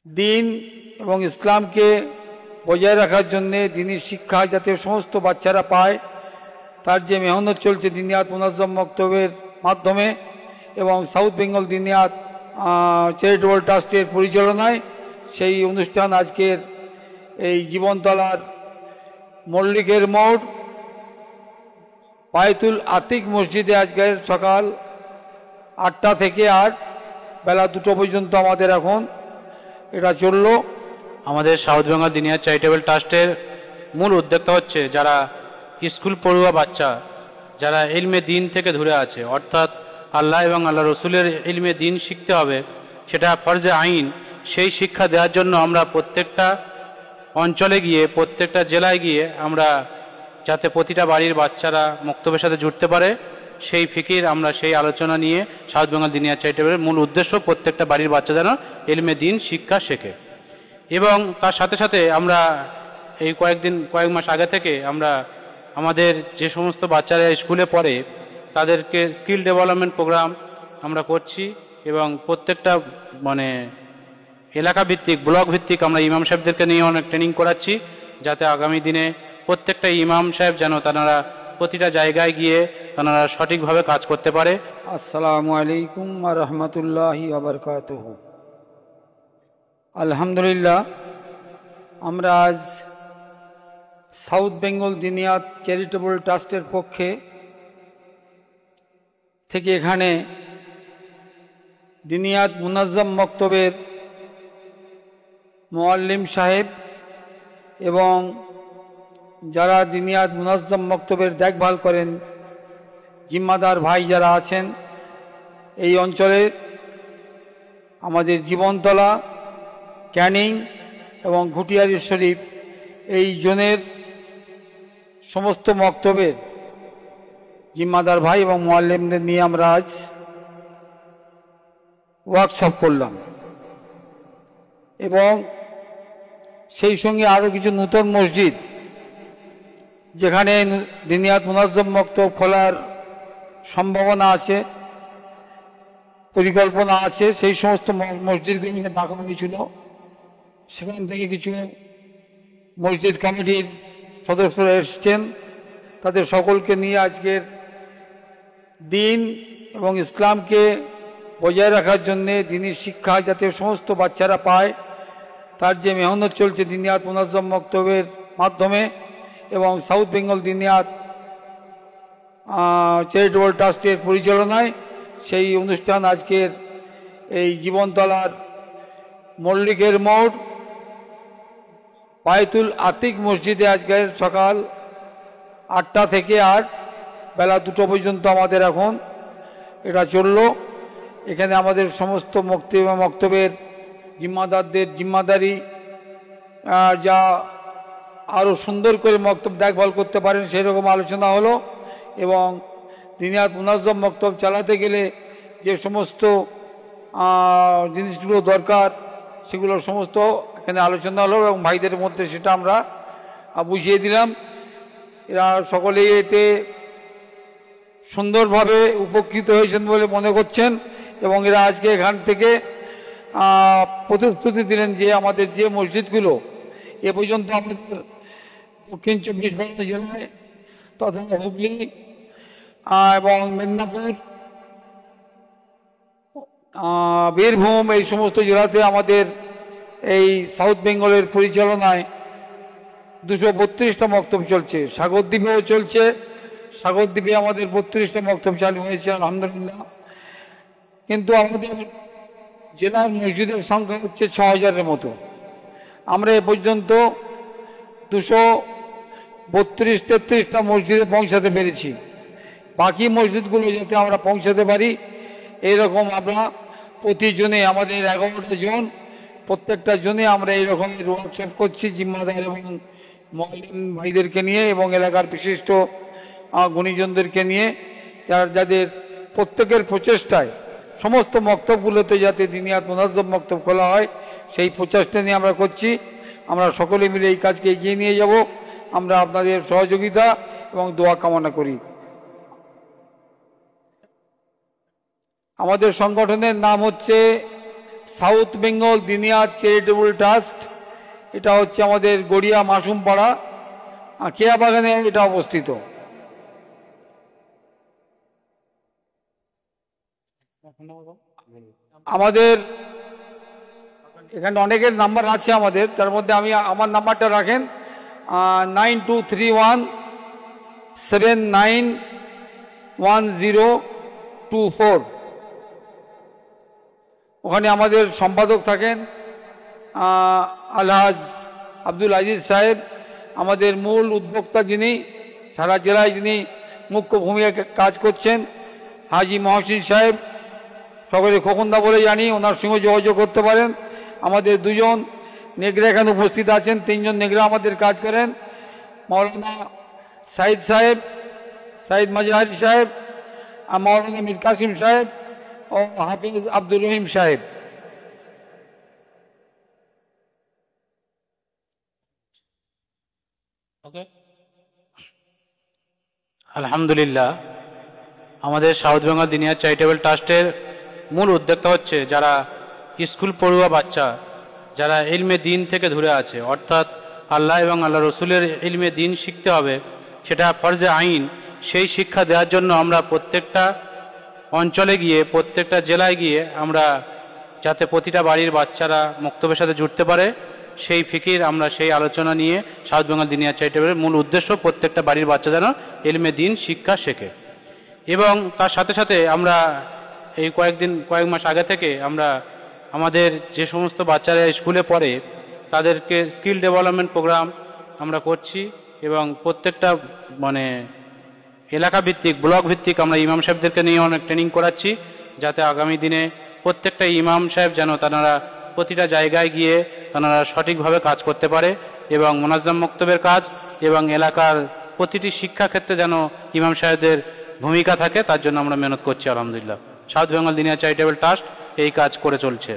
দিন এবং ইসলামকে বজায় রাখার জন্যে দিনের শিক্ষা যাতে সমস্ত বাচ্চারা পায় তার যে মেহনত চলছে দিনিয়াত মুনাজ্জম মক্তবের মাধ্যমে এবং সাউথ বেঙ্গল দিনিয়াত চ্যারিটেবল ট্রাস্টের পরিচালনায় সেই অনুষ্ঠান আজকের এই জীবনতলার মল্লিকের মোড় বায়তুল আতিক মসজিদে আজকের সকাল 8টা থেকে বেলা 2টো পর্যন্ত আমাদের এখন এটা চললো। আমাদের সাউথ বেঙ্গল দিনিয়াত চ্যারিটেবল ট্রাস্টের মূল উদ্যোক্তা হচ্ছে যারা স্কুল পড়ুয়া বাচ্চা যারা ইলমে দিন থেকে দূরে আছে, অর্থাৎ আল্লাহ এবং আল্লাহ রসুলের ইলমে দিন শিখতে হবে, সেটা ফরজে আইন। সেই শিক্ষা দেওয়ার জন্য আমরা প্রত্যেকটা অঞ্চলে গিয়ে প্রত্যেকটা জেলায় গিয়ে আমরা যাতে প্রতিটা বাড়ির বাচ্চারা মক্তবের সাথে জুড়তে পারে সেই ফিকির আমরা সেই আলোচনা নিয়ে সাউথ বেঙ্গল দিনিয়াত চ্যারিটেবলের মূল উদ্দেশ্য প্রত্যেকটা বাড়ির বাচ্চা যেন ইলমে দিন শিক্ষা শেখে। এবং তার সাথে সাথে আমরা এই কয়েক মাস আগে থেকে আমরা আমাদের যে সমস্ত বাচ্চারা স্কুলে পড়ে তাদেরকে স্কিল ডেভেলপমেন্ট প্রোগ্রাম আমরা করছি এবং প্রত্যেকটা এলাকা ভিত্তিক ব্লক ভিত্তিক আমরা ইমাম সাহেবদেরকে নিয়ে অনেক ট্রেনিং করাচ্ছি যাতে আগামী দিনে প্রত্যেকটা ইমাম সাহেব যেন তারা প্রতিটা জায়গায় গিয়ে তারা সঠিকভাবে কাজ করতে পারে। আসসালামু আলাইকুম ওয়া রাহমাতুল্লাহি ওয়া বারাকাতুহু। আলহামদুলিল্লাহ, আমরা আজ সাউথ বেঙ্গল দিনিয়াত চ্যারিটেবল ট্রাস্টের পক্ষে থেকে এখানে দিনিয়াত মুনাজ্জম মক্তবের মুআল্লিম সাহেব এবং যারা দিনিয়াত মুনাজ্জম মক্তবের দেখভাল করেন জিম্মাদার ভাই যারা আছেন এই অঞ্চলে আমাদের জীবনতলা, ক্যানিং এবং ঘুটিয়ারি শরীফ এই জোনের সমস্ত মক্তবের জিম্মাদার ভাই এবং মুআল্লিমদের নিয়ে আমরা আজ ওয়ার্কশপ করলাম এবং সেই সঙ্গে আরও কিছু নতুন মসজিদ যেখানে দিনিয়াত মুনাজ্জম মক্তব খোলার সম্ভাবনা আছে, পরিকল্পনা আছে, সেই সমস্ত মসজিদগুলিকে ডাকা হয়েছিল। সেখান থেকে কিছু মসজিদ কমিটির সদস্যরা এসছেন, তাদের সকলকে নিয়ে আজকের দিন এবং ইসলামকে বজায় রাখার জন্যে দিনের শিক্ষা যাতে সমস্ত বাচ্চারা পায় তার যে মেহনত চলছে দিনিয়াত মুনাজ্জম মক্তবের মাধ্যমে এবং সাউথ বেঙ্গল দিনিয়াত চ্যারিটেবল ট্রাস্টের পরিচালনায় সেই অনুষ্ঠান আজকের এই জীবনতলার মল্লিকের মোড় বায়তুল আতিক মসজিদে আজকের সকাল 8টা থেকে বেলা 2টো পর্যন্ত আমাদের এখন এটা চললো। এখানে আমাদের সমস্ত মক্তবের জিম্মাদারদের জিম্মাদারি যা আরও সুন্দর করে মক্তব দেখভাল করতে পারেন সেই রকম আলোচনা হলো এবং দিনিয়াত মুনাজ্জম মক্তব চালাতে গেলে যে সমস্ত জিনিসগুলো দরকার সেগুলো সমস্ত এখানে আলোচনা হলো এবং ভাইদের মধ্যে সেটা আমরা বুঝিয়ে দিলাম। এরা সকলেই এতে সুন্দরভাবে উপকৃত হয়েছেন বলে মনে করছেন এবং এরা আজকে এখান থেকে প্রতিশ্রুতি দিলেন যে আমাদের যে মসজিদগুলো এ পর্যন্ত আমাদের দক্ষিণ 24 পরগনা জেলায় তথা হুগলি এবং মেদিনীপুর, বীরভূম এই সমস্ত জেলাতে আমাদের এই সাউথ বেঙ্গলের পরিচালনায় 232টা মক্তব চলছে। সাগরদ্বীপেও চলছে, সাগরদ্বীপে আমাদের 32টা মক্তব চালু হয়েছে আলহামদুলিল্লাহ। কিন্তু আমাদের জেলার মসজিদের সংখ্যা হচ্ছে 6000-এর মতো। আমরা এ পর্যন্ত 232-33টা মসজিদে পৌঁছাতে পেরেছি। বাকি মসজিদগুলো যাতে আমরা পৌঁছাতে পারি এইরকম আমরা প্রতি জনে আমাদের 11টা জন, প্রত্যেকটা জনে আমরা এইরকম ওয়ার্কশপ করছি জিম্মাদার এবং মুআল্লিম ভাইদেরকে নিয়ে এবং এলাকার বিশিষ্ট গুণীজনদেরকে নিয়ে, যাদের প্রত্যেকের প্রচেষ্টায় সমস্ত মক্তবগুলোতে যাতে দিনিয়াত মুনাজ্জম মক্তব খোলা হয় সেই প্রচেষ্টা নিয়ে আমরা করছি। আমরা সকলে মিলে এই কাজকে এগিয়ে নিয়ে যাব। আমরা আপনাদের সহযোগিতা এবং দোয়া কামনা করি। আমাদের সংগঠনের নাম হচ্ছে সাউথ বেঙ্গল দিনিয়া চ্যারিটেবল ট্রাস্ট, এটা হচ্ছে আমাদের গড়িয়া মাসুমপাড়া কেয়া বাগানে এটা অবস্থিত। আমাদের এখানে অনেকের নাম্বার আছে আমাদের, তার মধ্যে আমি আমার নাম্বারটা রাখেন 9231791024। ওখানে আমাদের সম্পাদক থাকেন আলহাজ আব্দুল আজিজ সাহেব, আমাদের মূল উদ্যোক্তা যিনি, সারা জেলায় যিনি মুখ্য ভূমিকা কাজ করছেন হাজি মহসিন সাহেব, সকলে খোকনদা বলে জানি, ওনার সঙ্গে যোগাযোগ করতে পারেন। আমাদের দুজন নেগরা এখানে উপস্থিত আছেন, তিনজন নেগরা আমাদের কাজ করেন, মৌলানা সাইদ সাহেব, সাইদ মাজহারি সাহেব, আর মৌলানা মীর কাসিম সাহেব ও হাফিজ আব্দুর রহিম সাহেব। আলহামদুলিল্লাহ, আমাদের সাউথ বেঙ্গল দিনিয়া চ্যারিটেবল ট্রাস্টের মূল উদ্যোক্তা হচ্ছে যারা স্কুল পড়ুয়া বাচ্চা, যারা ইলমে দিন থেকে দূরে আছে, অর্থাৎ আল্লাহ এবং আল্লাহ রসুলের ইলমে দিন শিখতে হবে, সেটা ফরজে আইন, সেই শিক্ষা দেওয়ার জন্য আমরা প্রত্যেকটা অঞ্চলে গিয়ে, প্রত্যেকটা জেলায় গিয়ে আমরা যাতে প্রতিটা বাড়ির বাচ্চারা মক্তবের সাথে জুড়তে পারে, সেই ফিকির আমরা সেই আলোচনা নিয়ে সাউথ বেঙ্গল দিনিয়া চ্যারিটেবলের মূল উদ্দেশ্য প্রত্যেকটা বাড়ির বাচ্চা যেন ইলমে দিন শিক্ষা শেখে। এবং তার সাথে সাথে আমরা এই কয়েক মাস আগে থেকে আমরা আমাদের যে সমস্ত বাচ্চারা স্কুলে পড়ে তাদেরকে স্কিল ডেভেলপমেন্ট প্রোগ্রাম আমরা করছি, এবং প্রত্যেকটা এলাকা ভিত্তিক, ব্লক ভিত্তিক আমরা ইমাম সাহেবদেরকে নিয়ে অনেক ট্রেনিং করাচ্ছি, যাতে আগামী দিনে প্রত্যেকটা ইমাম সাহেব যেন তারা প্রতিটা জায়গায় গিয়ে তারা সঠিকভাবে কাজ করতে পারে, এবং মোনাজ্জাম মক্তবের কাজ এবং এলাকার প্রতিটি শিক্ষা ক্ষেত্রে যেন ইমাম সাহেবদের ভূমিকা থাকে, তার জন্য আমরা মেহনত করছি। আলহামদুলিল্লাহ, সাউথ বেঙ্গল দিনিয়া চ্যারিটেবল ট্রাস্ট এই কাজ করে চলছে।